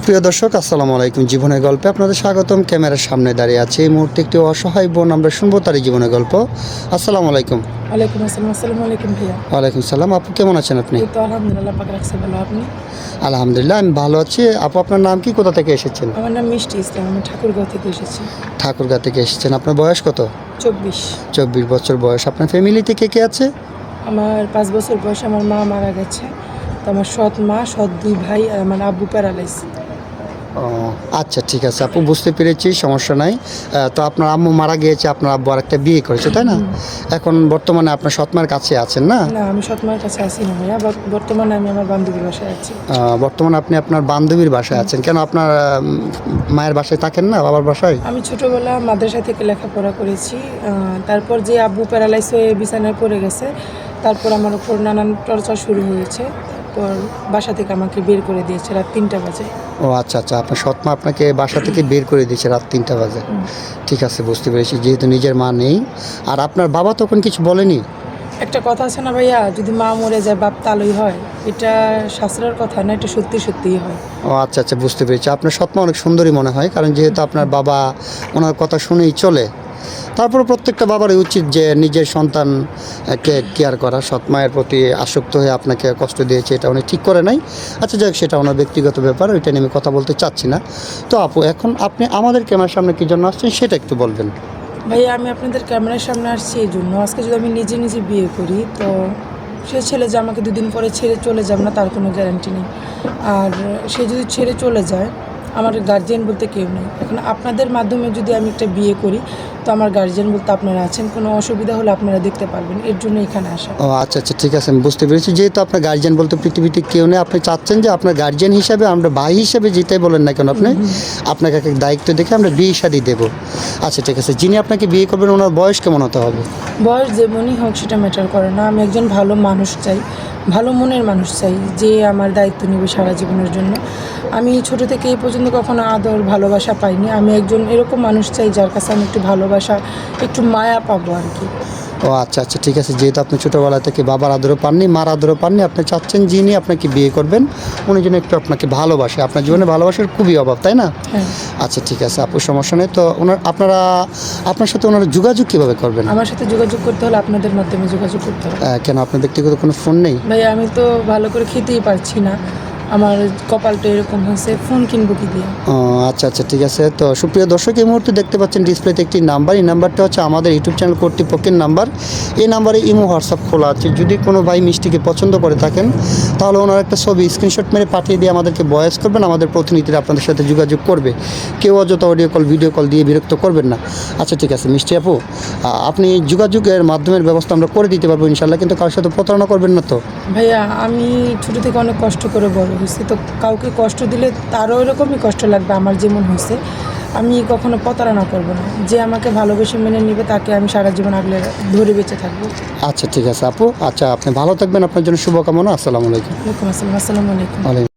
প্রিয় দর্শক, আসসালামু আলাইকুম। জীবনের গল্পে আপনাদের স্বাগতম। ক্যামেরার সামনে দাঁড়িয়ে আছে এই মুহূর্তে একটি অসহায় বোন। আমরা শুনবো তারই জীবনের গল্প। আসসালামু আলাইকুম। ওয়ালাইকুম আসসালাম। আসসালামু আলাইকুম ভাইয়া। ওয়ালাইকুম সালাম। আপু কেমন আছেন আপনি? এই তো আলহামদুলিল্লাহ, পাক রাখছে ভালো। আপনি? আলহামদুলিল্লাহ, আমি ভালো আছি। আপু, আপনার নাম কি, কোথা থেকে এসেছেন? আমার নাম মিষ্টি ইসলাম, আমি ঠাকুরগাঁও থেকে এসেছি। ঠাকুরগাঁ থেকে এসেছেন। আপনার বয়স কত? 24। 24 বছর বয়স। আপনার ফ্যামিলিতে কে কে আছে? আমার 5 বছর বয়সে আমার মা মারা গেছে। তো আমার সৎ মা, সৎ 2 ভাই আর আমার আব্বু প্যারালাইজ। ও আচ্ছা, ঠিক আছে আপু, বুঝতে পেরেছি, সমস্যা নাই। তো আপনার আম্মু মারা গিয়েছে, আপনার আব্বু আরেকটা বিয়ে করেছে, তাই না? এখন বর্তমানে আপনার সৎমার কাছে আছেন না? না, আমি সৎ মায়ের কাছে আসি না ভাইয়া। বর্তমানে আমি আমার বান্ধবীর বাসায় আছি। বর্তমানে আপনি আপনার বান্ধবীর বাসায় আছেন। কেন আপনার মায়ের বাসায় থাকেন না, বাবার বাসায়? আমি ছোটোবেলা মাদ্রাসা থেকে লেখাপড়া করেছি। তারপর যে আব্বু প্যারালাইজ হয়ে বিছানায় পড়ে গেছে, তারপর আমার উপর নানান টর্চার শুরু হয়েছে। তারপর বাসা থেকে আমাকে বের করে দিয়েছে রাত 3টা বাজে। ও আচ্ছা আচ্ছা, আপনার সৎমা আপনাকে বাসা থেকে বের করে দিয়েছে রাত 3টা বাজে। ঠিক আছে, বুঝতে পেরেছি। যেহেতু নিজের মা নেই, আর আপনার বাবা তখন কিছু বলেনি? একটা কথা আছে না ভাইয়া, যদি মা মরে যায় বাপ তালই হয়। এটা শাস্ত্রের কথা না, এটা সত্যি সত্যিই হয়। ও আচ্ছা আচ্ছা, বুঝতে পেরেছি। আপনার সৎমা অনেক সুন্দরী মনে হয়, কারণ যেহেতু আপনার বাবা ওনার কথা শুনেই চলে। তারপরে প্রত্যেকটা বাবারই উচিত যে নিজের সন্তানকে কেয়ার করা। সৎমায়ের প্রতি আসক্ত হয়ে আপনাকে কষ্ট দিয়েছে, এটা উনি ঠিক করে নাই। আচ্ছা যাক, সেটা ওনার ব্যক্তিগত ব্যাপার, ওইটা নিয়ে আমি কথা বলতে চাচ্ছি না। তো আপু, এখন আপনি আমাদের ক্যামেরার সামনে কী জন্য আসছেন সেটা একটু বলবেন। ভাইয়া, আমি আপনাদের ক্যামেরার সামনে আসছি এই জন্য, আজকে যদি আমি নিজে নিজে বিয়ে করি তো সে ছেলে যে আমাকে 2 দিন পরে ছেড়ে চলে যাবে না তার কোনো গ্যারান্টি নেই। আর সে যদি ছেড়ে চলে যায়, আমার গার্জিয়ান বলতে কেউ নেই। এখন আপনাদের মাধ্যমে যদি আমি একটা বিয়ে করি তো আমার গার্জিয়ান বলতে আপনারা আছেন, কোনো অসুবিধা হলে আপনারা দেখতে পারবেন, এর জন্য এখানে আসা। ও আচ্ছা আচ্ছা, ঠিক আছে, আমি বুঝতে পেরেছি। যেহেতু আপনার গার্জিয়ান বলতে পৃথিবীতে কেউ নেই, আপনি চাচ্ছেন যে আপনার গার্জিয়ান হিসাবে, আমরা ভাই হিসাবে যেটাই বলেন না কেন, আপনি আপনাকে এক দায়িত্ব দেখে আমরা বিয়ে শাদী দেবো। আচ্ছা ঠিক আছে, যিনি আপনাকে বিয়ে করবেন ওনার বয়স কেমন হতে হবে? বয়স যেমনই হোক সেটা ম্যাটার করে না। আমি একজন ভালো মানুষ চাই, ভালো মনের মানুষ চাই, যে আমার দায়িত্ব নেবে সারা জীবনের জন্য। আমি ছোটো থেকে এই পর্যন্ত কখনো আদর ভালোবাসা পাইনি। আমি একজন এরকম মানুষ চাই যার কাছে আমি একটু ভালোবাসা, একটু মায়া পাবো আর কি। ও আচ্ছা আচ্ছা, ঠিক আছে। যেহেতু আপনি ছোটোবেলা থেকে বাবার আদরও পাননি, মার আদরও পাননি, আপনি চাচ্ছেন যিনি আপনাকে বিয়ে করবেন উনি যেন একটু আপনাকে ভালোবাসে। আপনার জীবনে ভালোবাসার খুবই অভাব, তাই না? হ্যাঁ। আচ্ছা ঠিক আছে আপু, সমস্যা নেই। তো আপনার সাথে ওনারা যোগাযোগ কীভাবে করবেন? আমার সাথে যোগাযোগ করতে হলে আপনাদের মাধ্যমে যোগাযোগ করতে হবে। কেন, আপনার ব্যক্তিগত কোনো ফোন নেই? ভাই, আমি তো ভালো করে খেতেই পারছি না, আমার কপালটা এরকম হয়েছে, ফোন কিনবো কি দিয়ে? ও আচ্ছা আচ্ছা, ঠিক আছে। তো সুপ্রিয় দর্শক, এই মুহূর্তে দেখতে পাচ্ছেন ডিসপ্লেতে একটি নাম্বার। এই নাম্বারটা হচ্ছে আমাদের ইউটিউব চ্যানেল কর্তৃপক্ষের নাম্বার। এই নাম্বারে ইমো হোয়াটসঅ্যাপ খোলা আছে। যদি কোনো ভাই মিষ্টিকে পছন্দ করে থাকেন তাহলে ওনার একটা ছবি স্ক্রিনশট মেরে পাঠিয়ে দিয়ে আমাদেরকে ভয়েস করবেন। আমাদের প্রতিনিধিরা আপনাদের সাথে যোগাযোগ করবে। কেউ অযথা অডিও কল, ভিডিও কল দিয়ে বিরক্ত করবেন না। আচ্ছা ঠিক আছে মিষ্টি আপু, আপনি যোগাযোগের মাধ্যমের ব্যবস্থা আমরা করে দিতে পারবো ইনশাল্লাহ, কিন্তু কারোর সাথে প্রতারণা করবেন না তো? ভাইয়া, আমি ছোটো থেকে অনেক কষ্ট করে বড় হয়েছি, তো কাউকে কষ্ট দিলে তারও এরকমই কষ্ট লাগবে আমার যেমন হয়েছে। আমি কখনো প্রতারণা করবো না। যে আমাকে ভালোবেসে মেনে নেবে তাকে আমি সারা জীবন আগলে ধরে বেঁচে থাকবো। আচ্ছা ঠিক আছে আপু, আচ্ছা আপনি ভালো থাকবেন, আপনার জন্য শুভকামনা। আসসালামু আলাইকুম। ওয়ালাইকুম আসসালাম। আসসালামু আলাইকুম। ওয়ালাইকুম।